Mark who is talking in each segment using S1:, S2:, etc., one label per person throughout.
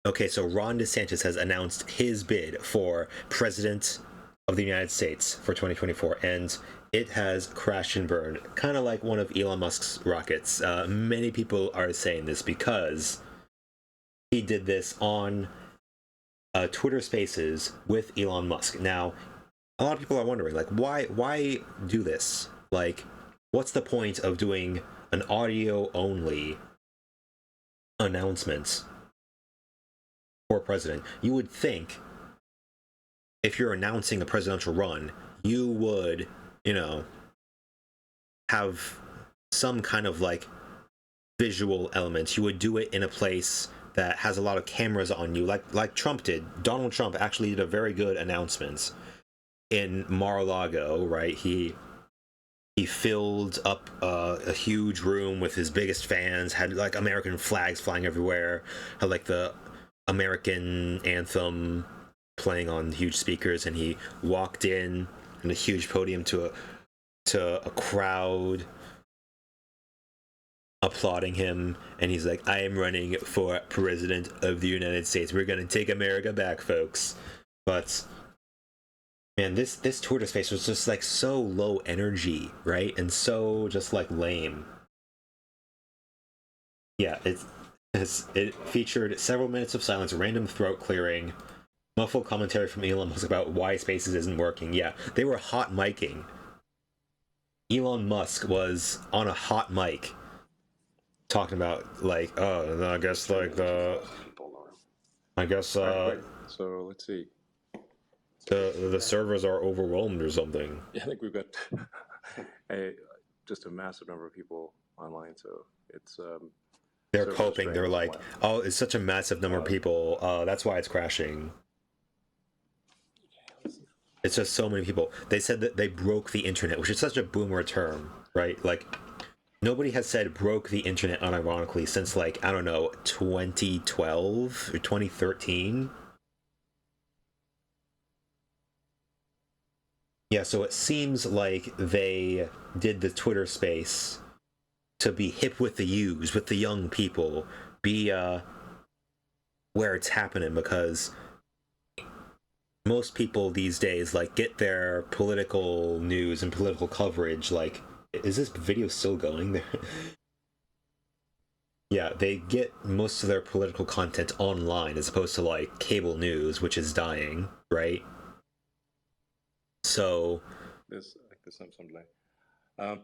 S1: Okay, so Ron DeSantis has announced his bid for president of the United States for 2024, and it has crashed and burned, kind of like one of Elon Musk's rockets. Many people are saying this because he did this on Twitter Spaces with Elon Musk. Now, a lot of people are wondering, like, why do this? Like, what's the point of doing an audio only announcement for president? You would think if you're announcing a presidential run, you would, you know, have some kind of like visual elements. You would do it in a place that has a lot of cameras on you, like Trump did. Donald Trump actually did a very good announcement in Mar-a-Lago, right? He filled up a huge room with his biggest fans, had like American flags flying everywhere, had like the American anthem playing on huge speakers, and he walked in a huge podium to a crowd applauding him, and he's like, I am running for president of the United States. We're gonna take America back, folks. But man, this Twitter space was just like so low energy, right? And so just like lame. Yeah, it featured several minutes of silence, random throat clearing, muffled commentary from Elon Musk about why Spaces isn't working. Yeah, they were hot micing. Elon Musk was on a hot mic talking about like, oh, I guess like I guess
S2: So let's see.
S1: the servers are overwhelmed or something.
S2: Yeah, I think we've got just a massive number of people online, so it's
S1: They're
S2: sort of
S1: coping. They're
S2: frustrating.
S1: like, oh, it's such a massive number of people. That's why it's crashing. It's just so many people. They said that they broke the internet, which is such a boomer term, right? Like, nobody has said broke the internet unironically since, like, I don't know, 2012 or 2013. Yeah, so it seems like they did the Twitter space to be hip with the youths, with the young people, be where it's happening, because most people these days like get their political news and political coverage like, is this video still going there? Yeah, they get most of their political content online as opposed to like cable news, which is dying, right? So
S2: There's like there's some delay. All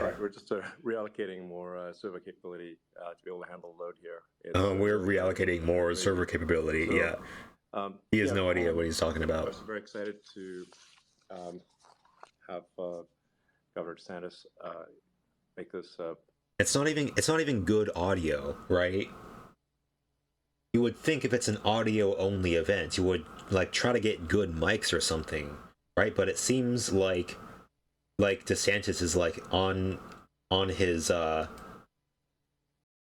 S2: right, we're just reallocating more server capability to be able to handle the load here.
S1: we're reallocating more server capability.
S2: So,
S1: Yeah, he has
S2: yeah,
S1: no idea what he's talking about.
S2: I'm very excited to have Governor DeSantis make this.
S1: It's not even good audio, right? You would think if it's an audio only event, you would like try to get good mics or something, right? But it seems like DeSantis is like on his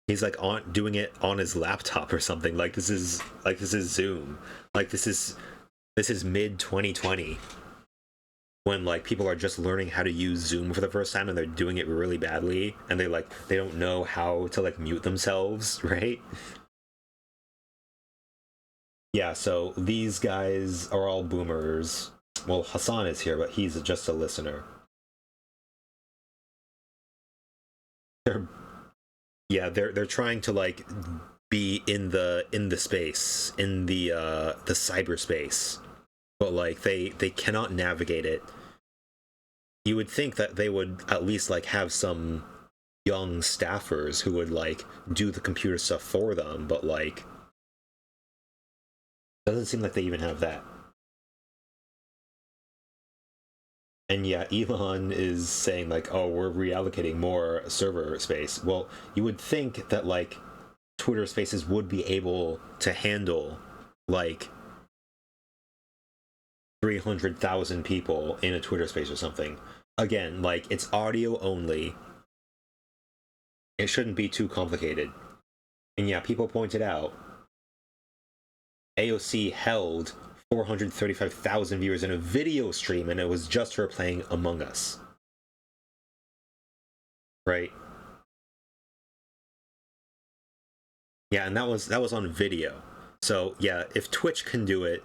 S1: he's like on doing it on his laptop or something. Like this is Zoom. Like this is mid 2020 when like people are just learning how to use Zoom for the first time and they're doing it really badly and they don't know how to like mute themselves, right? Yeah, so these guys are all boomers. Well, Hassan is here, but he's just a listener. They're they're trying to like be in the space, in the cyberspace, but like they cannot navigate it. You would think that they would at least like have some young staffers who would like do the computer stuff for them, but like doesn't seem like they even have that. And yeah, Elon is saying like, oh, we're reallocating more server space. Well, you would think that like Twitter Spaces would be able to handle like 300,000 people in a Twitter space or something. Again, like it's audio only. It shouldn't be too complicated. And yeah, people pointed out AOC held 435,000 viewers in a video stream, and it was just her playing Among Us. Right? Yeah, and that was on video. So yeah, if Twitch can do it,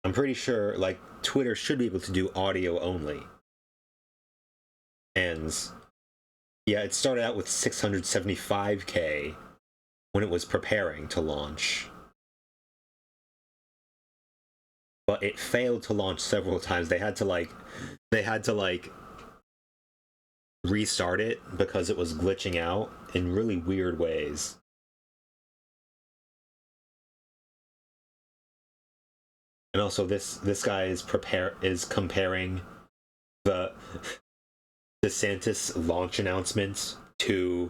S1: I'm pretty sure like Twitter should be able to do audio only. And yeah, it started out with 675K when it was preparing to launch. But it failed to launch several times. They had to restart it because it was glitching out in really weird ways. And also this guy is comparing the DeSantis launch announcement to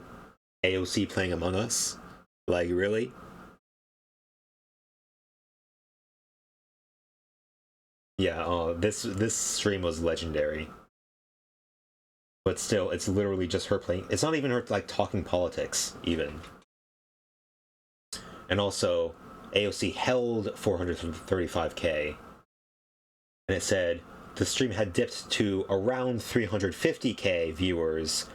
S1: AOC playing Among Us. Like, really? Yeah, this stream was legendary. But still, it's literally just her playing. It's not even her like talking politics even. And also, AOC held 435K, and it said the stream had dipped to around 350K viewers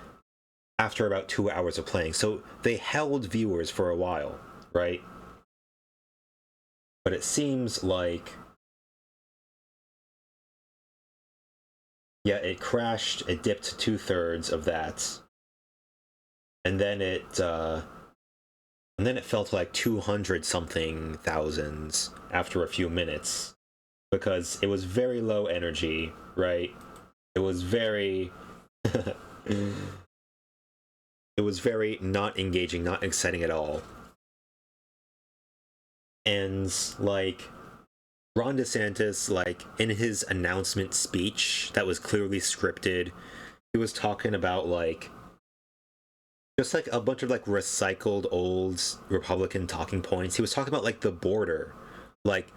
S1: after about 2 hours of playing. So they held viewers for a while, right? But it seems like, yeah, it crashed. It dipped to 2/3 of that, and then it fell to like 200 something thousands after a few minutes because it was very low energy, right? It was very it was very not engaging, not exciting at all. And like Ron DeSantis, like in his announcement speech that was clearly scripted, he was talking about like just like a bunch of like recycled old Republican talking points. He was talking about like the border, like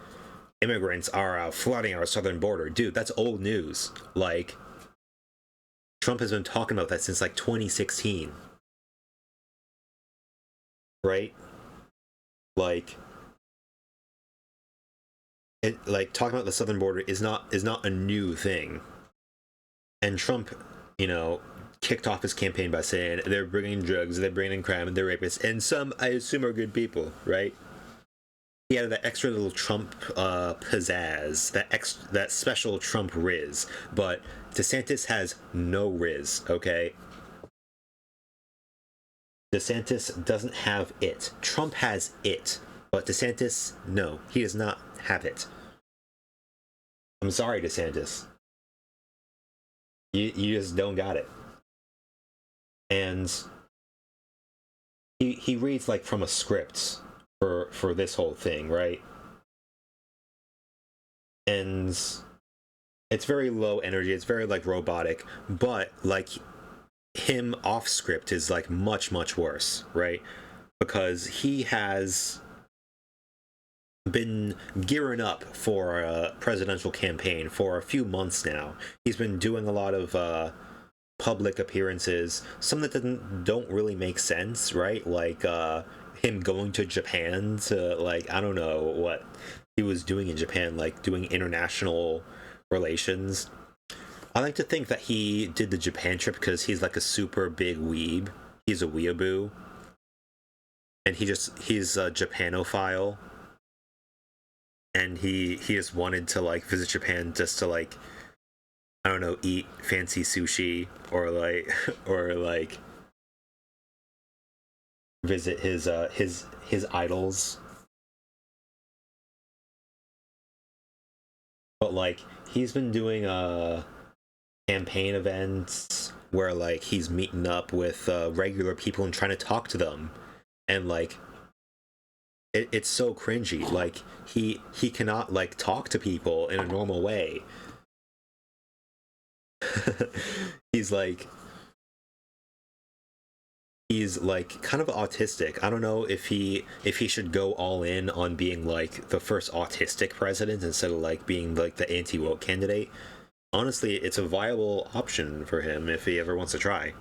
S1: immigrants are flooding our southern border. Dude, that's old news. Like Trump has been talking about that since like 2016, right? Like it, like talking about the southern border is not a new thing. And Trump, you know, kicked off his campaign by saying they're bringing drugs, they're bringing crime, and they're rapists, and some I assume are good people, right? He had that extra little Trump pizzazz, that special Trump riz, but DeSantis has no riz. Okay, DeSantis doesn't have it. Trump has it, but DeSantis, no, he does not have it. I'm sorry, DeSantis. You just don't got it. And he reads like from a script for this whole thing, right? And it's very low energy, it's very like robotic, but like him off script is like much worse, right? Because he has been gearing up for a presidential campaign for a few months now. He's been doing a lot of public appearances, some that don't really make sense, right? Like him going to Japan to like I don't know what he was doing in Japan, like doing international relations. I like to think that he did the Japan trip because he's like a super big weeb. He's a weeaboo, and he's a Japanophile, and he just wanted to like visit Japan just to like I don't know, eat fancy sushi or like or like visit his idols. But like he's been doing campaign events where like he's meeting up with regular people and trying to talk to them, and like it's so cringy. Like he cannot like talk to people in a normal way. he's like he's like kind of autistic. I don't know if he should go all in on being like the first autistic president instead of like being like the anti-woke candidate. Honestly, it's a viable option for him if he ever wants to try.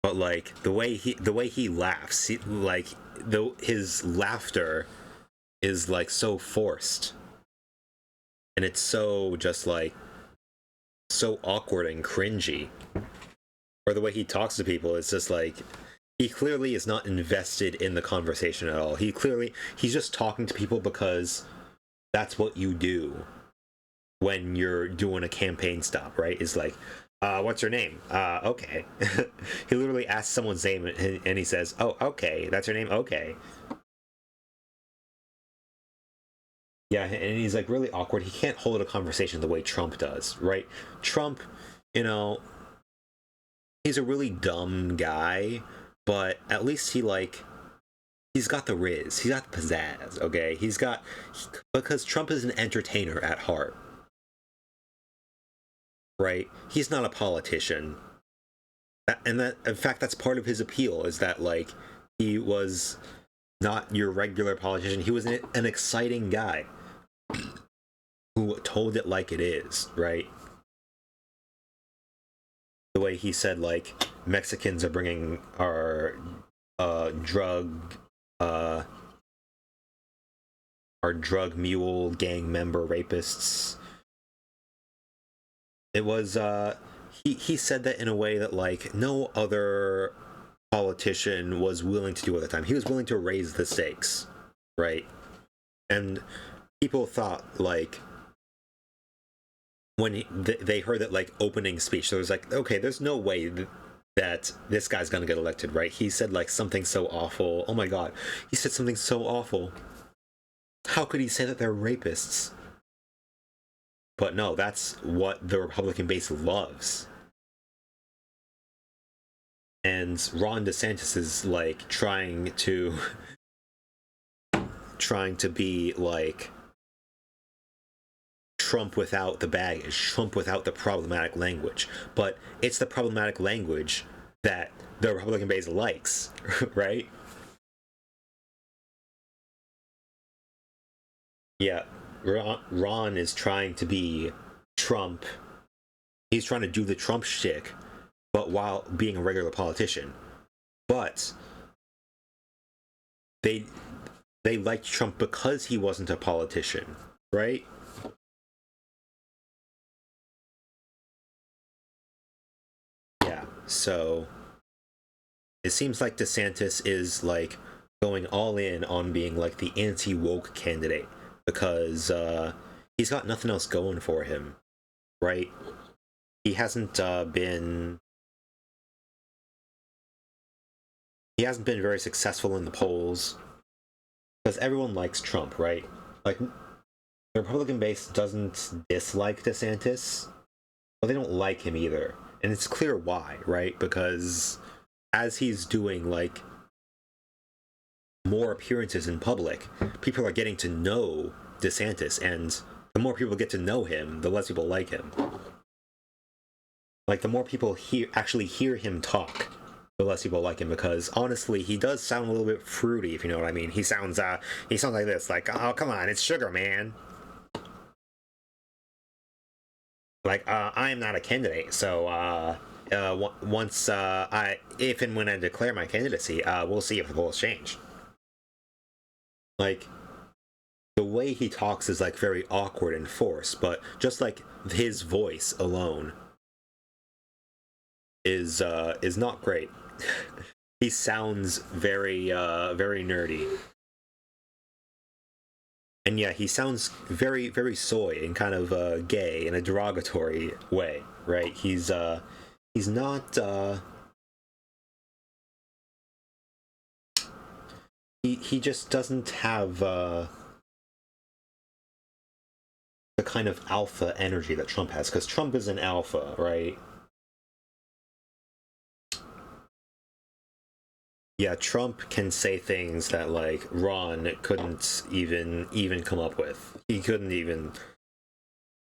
S1: But like the way he laughs, his laughter is like so forced, and it's so just like so awkward and cringy. or the way he talks to people, it's just like he clearly is not invested in the conversation at all. He's just talking to people because that's what you do when you're doing a campaign stop, right? Is like, what's your name? Okay. He literally asks someone's name and he says, oh, okay, that's your name? Okay. Yeah, and he's like really awkward. He can't hold a conversation the way Trump does, right? Trump, you know, he's a really dumb guy, but at least he's got the riz, he's got the pizzazz, okay? Because Trump is an entertainer at heart, right? He's not a politician. And that, in fact, that's part of his appeal, is that like he was not your regular politician. He was an exciting guy who told it like it is, right? The way he said like Mexicans are bringing our drug mule gang member rapists. It was he said that in a way that like no other politician was willing to do at the time. He was willing to raise the stakes, right? And people thought like when they heard that like opening speech, there was like, okay, there's no way that this guy's gonna get elected, right? He said like something so awful. Oh my god, he said something so awful. How could he say that they're rapists? But no, that's what the Republican base loves. And Ron DeSantis is like trying to be like Trump without the baggage, Trump without the problematic language. But it's the problematic language that the Republican base likes, right? Yeah, Ron is trying to be Trump. He's trying to do the Trump shtick, but while being a regular politician. But they liked Trump because he wasn't a politician, right? Yeah, so it seems like DeSantis is like going all in on being like the anti-woke candidate because he's got nothing else going for him, right? He hasn't been very successful in the polls because everyone likes Trump, right? Like the Republican base doesn't dislike DeSantis, but they don't like him either. And it's clear why, right? Because as he's doing like more appearances in public, people are getting to know DeSantis, and the more people get to know him, the less people like him. Like the more people actually hear him talk, the less people like him, because honestly, he does sound a little bit fruity, if you know what I mean. He sounds like this, like, oh come on, it's sugar, man. Like, I am not a candidate, so once if and when I declare my candidacy, we'll see if the polls change. Like, the way he talks is like very awkward and forced, but just like his voice alone is not great. He sounds very nerdy. And yeah, he sounds very, very soy and kind of gay in a derogatory way, right? He's not he just doesn't have the kind of alpha energy that Trump has, because Trump is an alpha, right? Yeah, Trump can say things that like Ron couldn't even come up with.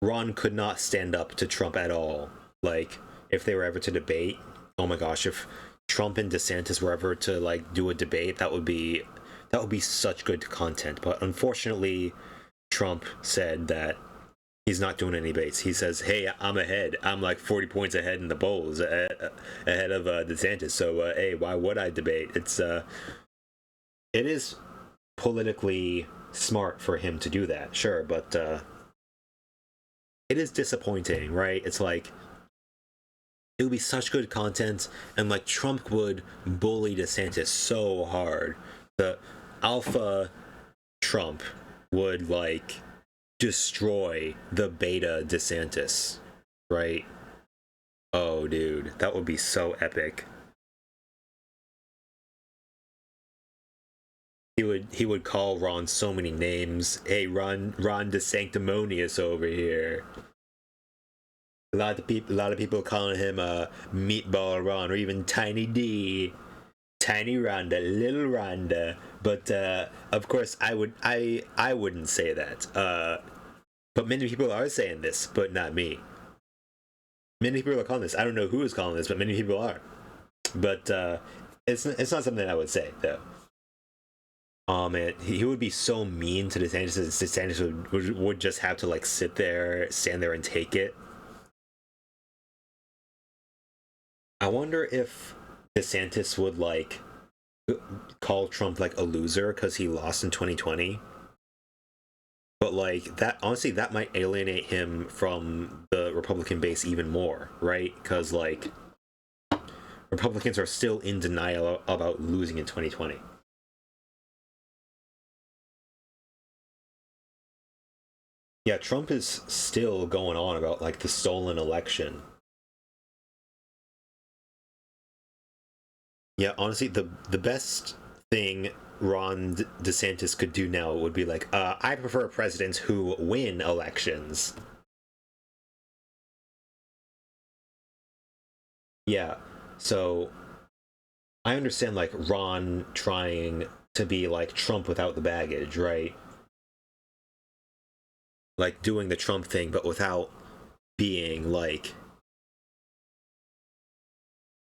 S1: Ron could not stand up to Trump at all. Like if they were ever to debate, oh my gosh, if Trump and DeSantis were ever to like do a debate, that would be such good content. But unfortunately, Trump said that he's not doing any debates. He says, "Hey, I'm ahead. I'm like 40 points ahead in the polls, ahead of DeSantis. So, hey, why would I debate?" It is politically smart for him to do that, sure, but it is disappointing, right? It's like it would be such good content, and like Trump would bully DeSantis so hard. The alpha Trump would like destroy the beta DeSantis, right? Oh, dude, that would be so epic. He would call Ron so many names. Hey, Ron DeSanctimonious over here. A lot of people calling him Meatball Ron, or even Tiny D, Tiny Rhonda, Little Rhonda. But of course, I wouldn't say that. But many people are saying this, but not me. Many people are calling this. I don't know who is calling this, but many people are. But it's not something I would say though. Oh man, he would be so mean to DeSantis. DeSantis would just have to like stand there and take it. I wonder if DeSantis would like call Trump like a loser because he lost in 2020. But like that, honestly, that might alienate him from the Republican base even more, right? Because like Republicans are still in denial about losing in 2020. Yeah, Trump is still going on about like the stolen election. Yeah, honestly, the best thing Ron DeSantis could do now would be like, I prefer presidents who win elections. Yeah, so I understand like Ron trying to be like Trump without the baggage, right? Like doing the Trump thing, but without being like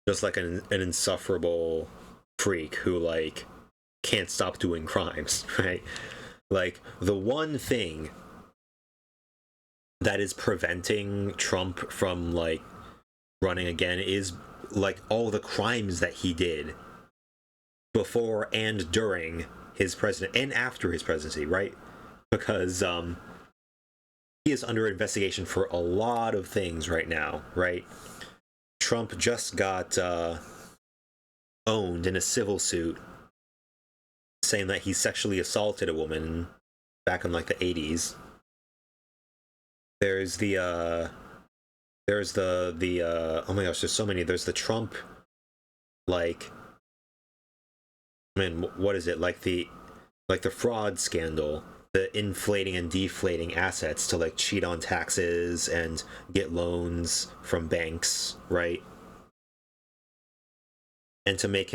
S1: just like an insufferable freak who like can't stop doing crimes, right? Like the one thing that is preventing Trump from like running again is like all the crimes that he did before and during his president and after his presidency, right? Because he is under investigation for a lot of things right now, right? Trump just got owned in a civil suit saying that he sexually assaulted a woman back in like the 80s. There's the oh my gosh, there's so many. There's the Trump, like, I mean, what is it? Like the fraud scandal, the inflating and deflating assets to like cheat on taxes and get loans from banks, right? And to make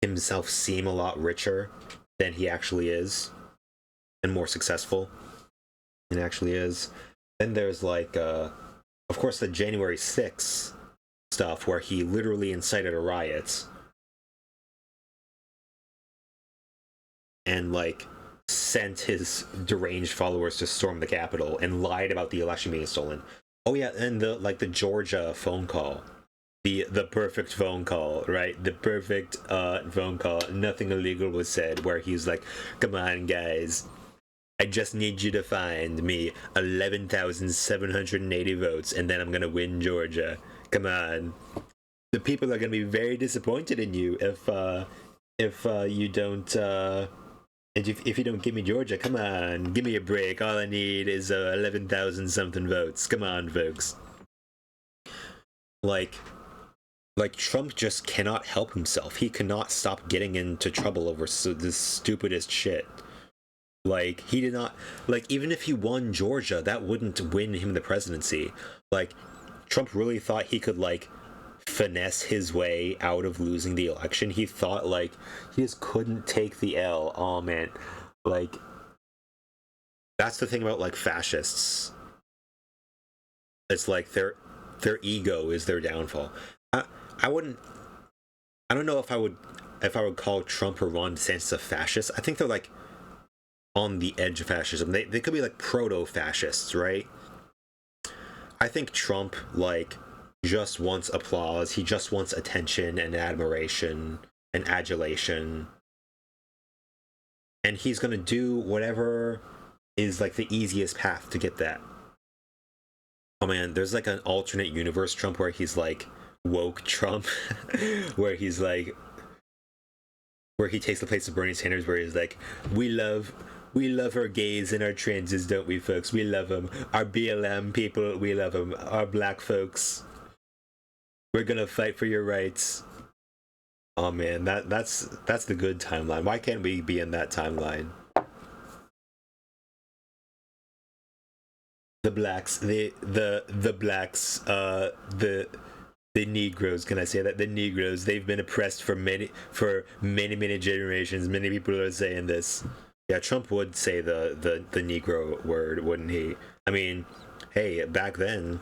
S1: himself seem a lot richer than he actually is and more successful than he actually is. Then there's like of course the January 6th stuff where he literally incited a riot and like sent his deranged followers to storm the Capitol and lied about the election being stolen. Oh yeah, and the Georgia phone call. The perfect phone call, right? The perfect phone call. Nothing illegal was said where he's like, "Come on guys, I just need you to find me 11,780 votes and then I'm going to win Georgia. Come on." The people are going to be very disappointed in you if you don't if you don't give me Georgia. Come on, give me a break. All I need is 11,000 something votes. Come on, folks. Like Trump just cannot help himself. He cannot stop getting into trouble over the stupidest shit. Like he did not, like, even if he won Georgia, that wouldn't win him the presidency. Like Trump really thought he could like finesse his way out of losing the election. He thought like he just couldn't take the L. Oh man, like that's the thing about like fascists. It's like their ego is their downfall. I wouldn't. I don't know if I would call Trump or Ron DeSantis a fascist. I think they're like on the edge of fascism. They could be like proto-fascists, right? I think Trump like just wants applause. He just wants attention and admiration and adulation. And he's gonna do whatever is like the easiest path to get that. Oh man, there's like an alternate universe Trump where he's like woke Trump, where he's like, where he takes the place of Bernie Sanders, where he's like, we love our gays and our transes, don't we, folks? We love them. Our BLM people, we love them. Our black folks, we're gonna fight for your rights. Oh man, that's the good timeline. Why can't we be in that timeline? The blacks, the blacks, the Negroes. Can I say that? The Negroes, they've been oppressed for many generations. Many people are saying this. Yeah, Trump would say the Negro word, wouldn't he? I mean, hey, back then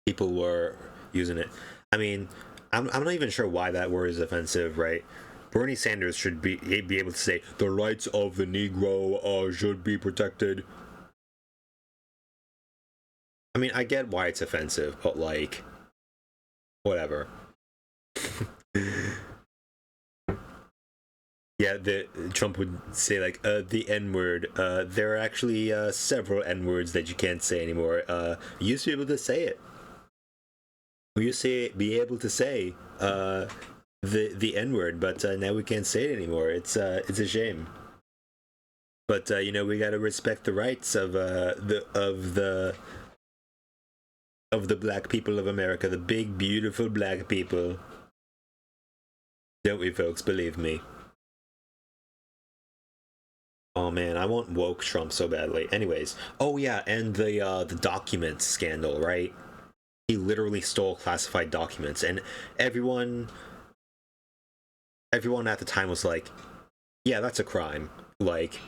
S1: people were using it. I mean, I'm not even sure why that word is offensive, right? Bernie Sanders should be able to say the rights of the Negro should be protected. I mean, I get why it's offensive, but like, whatever. Yeah, the Trump would say like the N word. There are actually several N words that you can't say anymore. You used to be able to say it. We used to be able to say the N word, but now we can't say it anymore. It's a shame. But you know, we gotta respect the rights of the black people of America, the big beautiful black people. Don't we, folks? Believe me. Oh man, I want woke Trump so badly. Anyways, oh yeah, and the documents scandal, right? He literally stole classified documents, and everyone everyone at the time was like, yeah, that's a crime. Like,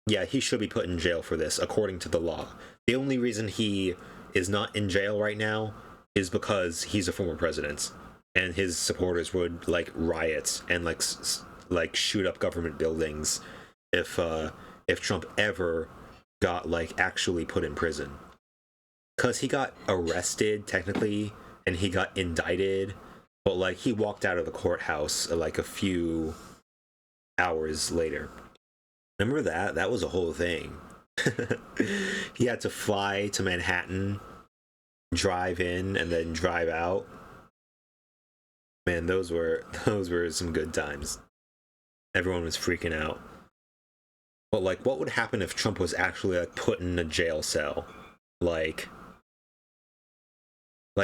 S1: yeah, he should be put in jail for this according to the law. The only reason he is not in jail right now is because he's a former president and his supporters would like riot and like shoot up government buildings if Trump ever got like actually put in prison, because he got arrested technically and he got indicted, but like he walked out of the courthouse like a few hours later. Remember that? That was a whole thing. He had to fly to Manhattan, drive in, and then drive out. Man, those were some good times. Everyone was freaking out. But like, what would happen if Trump was actually like put in a jail cell? Like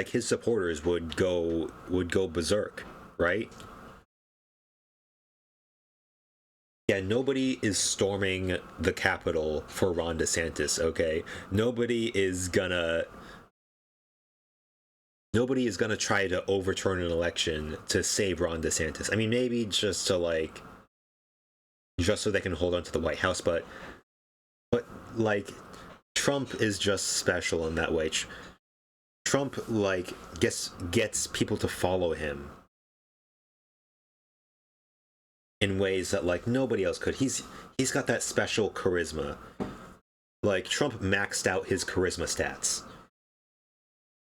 S1: his supporters would go berserk, right? Yeah, nobody is storming the Capitol for Ron DeSantis, okay? Nobody is gonna try to overturn an election to save Ron DeSantis. I mean, maybe just to like, just so they can hold on to the White House, but like, Trump is just special in that way. Trump like gets people to follow him in ways that like nobody else could. He's got that special charisma. Like, Trump maxed out his charisma stats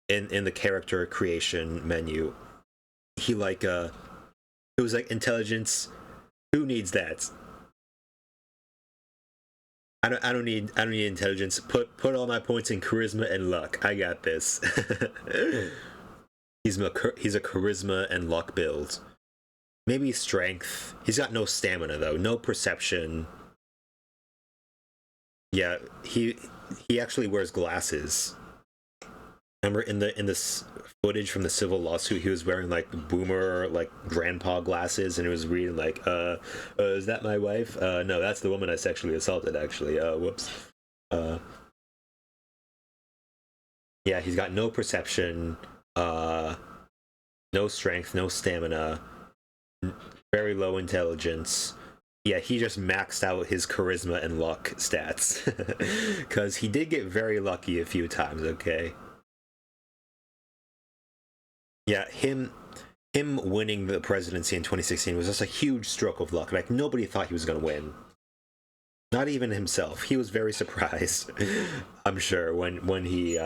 S1: in the character creation menu. He like it was like intelligence. Who needs that? I don't need intelligence. Put all my points in charisma and luck. I got this. he's a charisma and luck build. Maybe strength. He's got no stamina though. No perception. Yeah, he actually wears glasses. Remember in this footage from the civil lawsuit, he was wearing like boomer like grandpa glasses, and he was reading like, is that my wife? No, that's the woman I sexually assaulted. Actually, whoops. Yeah, he's got no perception, no strength, no stamina, very low intelligence. Yeah, he just maxed out his charisma and luck stats, because he did get very lucky a few times. Okay. Yeah, him winning the presidency in 2016 was just a huge stroke of luck. Like, nobody thought he was going to win. Not even himself. He was very surprised. I'm sure when he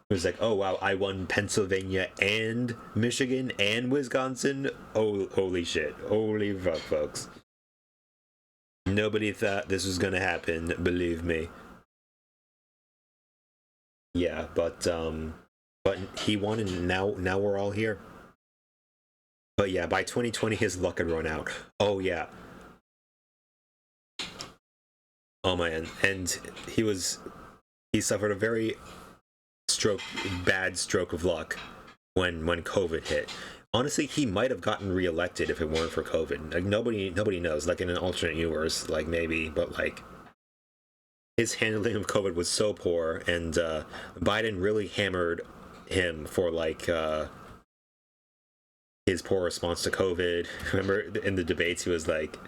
S1: was like, "Oh wow, I won Pennsylvania and Michigan and Wisconsin." Oh, holy shit. Holy fuck, folks. Nobody thought this was going to happen, believe me. Yeah, but he won, and now we're all here. But yeah, by 2020 his luck had run out. Oh yeah. Oh man, and he suffered a very bad stroke of luck when COVID hit. Honestly, he might have gotten reelected if it weren't for COVID. Like nobody knows. Like in an alternate universe, like maybe, but like his handling of COVID was so poor, and Biden really hammered him for like his poor response to COVID. Remember in the debates, he was like,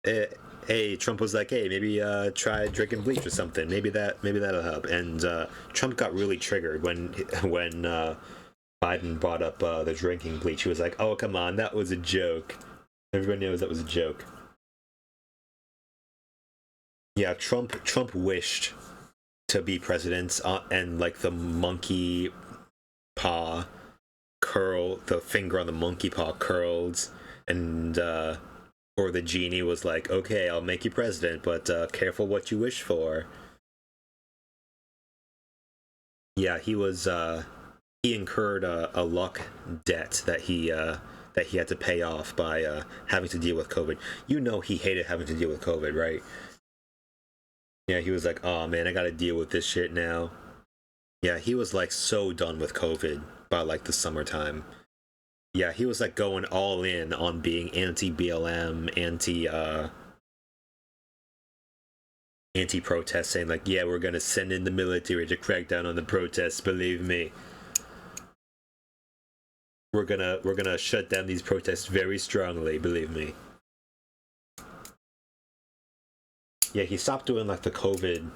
S1: "Hey," Trump was like, "Hey, maybe try drinking bleach or something. Maybe that'll help." And Trump got really triggered when Biden brought up the drinking bleach. He was like, "Oh, come on, that was a joke. Everybody knows that was a joke." Yeah, Trump wished to be president, and like the monkey paw the finger on the monkey paw curled, and or the genie was like, "Okay, I'll make you president, but careful what you wish for." Yeah, he incurred a luck debt that he had to pay off by having to deal with COVID. You know, he hated having to deal with COVID, right? Yeah, he was like, "Oh man, I gotta deal with this shit now." Yeah, he was like so done with COVID by like the summertime. Yeah, he was like going all in on being anti BLM, anti protest, saying like, "Yeah, we're gonna send in the military to crack down on the protests. Believe me, we're gonna shut down these protests very strongly. Believe me." Yeah, he stopped doing like the COVID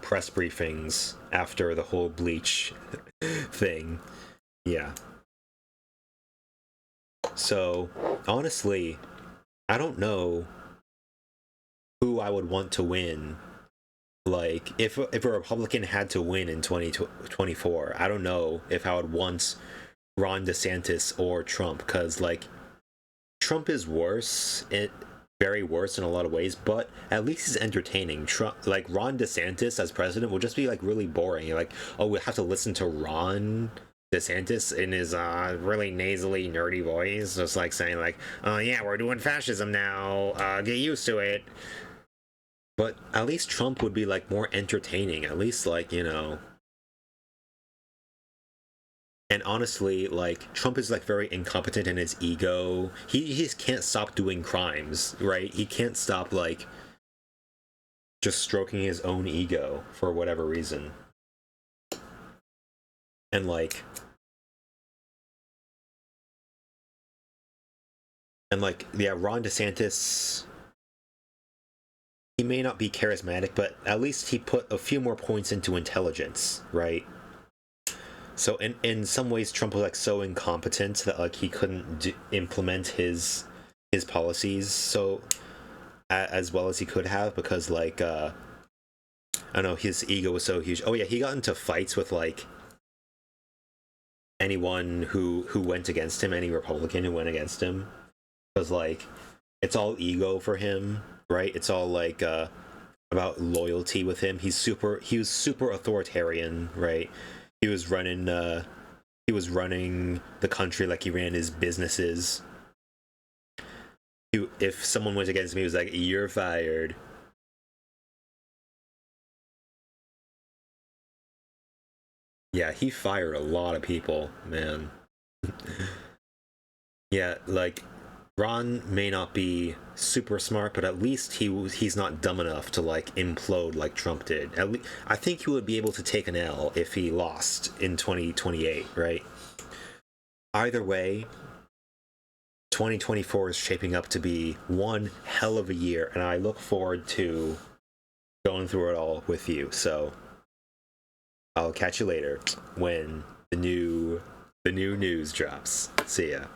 S1: press briefings after the whole bleach thing. Yeah. So honestly, I don't know who I would want to win. Like if a Republican had to win in 2024, I don't know if I would want Ron DeSantis or Trump, because like Trump is worse, very worse in a lot of ways, but at least he's entertaining. Trump, like Ron DeSantis as president, will just be like really boring. You're like, oh, we have to listen to Ron DeSantis in his really nasally, nerdy voice, just like saying like, "Oh yeah, we're doing fascism now. Get used to it." But at least Trump would be like more entertaining. At least like, you know. And honestly, like Trump is like very incompetent in his ego. He just can't stop doing crimes, right? He can't stop like just stroking his own ego for whatever reason. And like yeah, Ron DeSantis, he may not be charismatic, but at least he put a few more points into intelligence, right? So in some ways, Trump was like so incompetent that like he couldn't implement his policies so as well as he could have, because like I don't know, his ego was so huge. Oh yeah, he got into fights with like anyone who went against him, any Republican who went against him, because like it's all ego for him, right? It's all like about loyalty with him. He was super authoritarian, right? He was running the country like he ran his businesses. If someone went against me, he was like, "You're fired." Yeah, he fired a lot of people, man. Yeah, like Ron may not be super smart, but at least he's not dumb enough to like implode like Trump did. At least I think he would be able to take an L if he lost in 2028, right? Either way, 2024 is shaping up to be one hell of a year, and I look forward to going through it all with you. So I'll catch you later when the new news drops. See ya.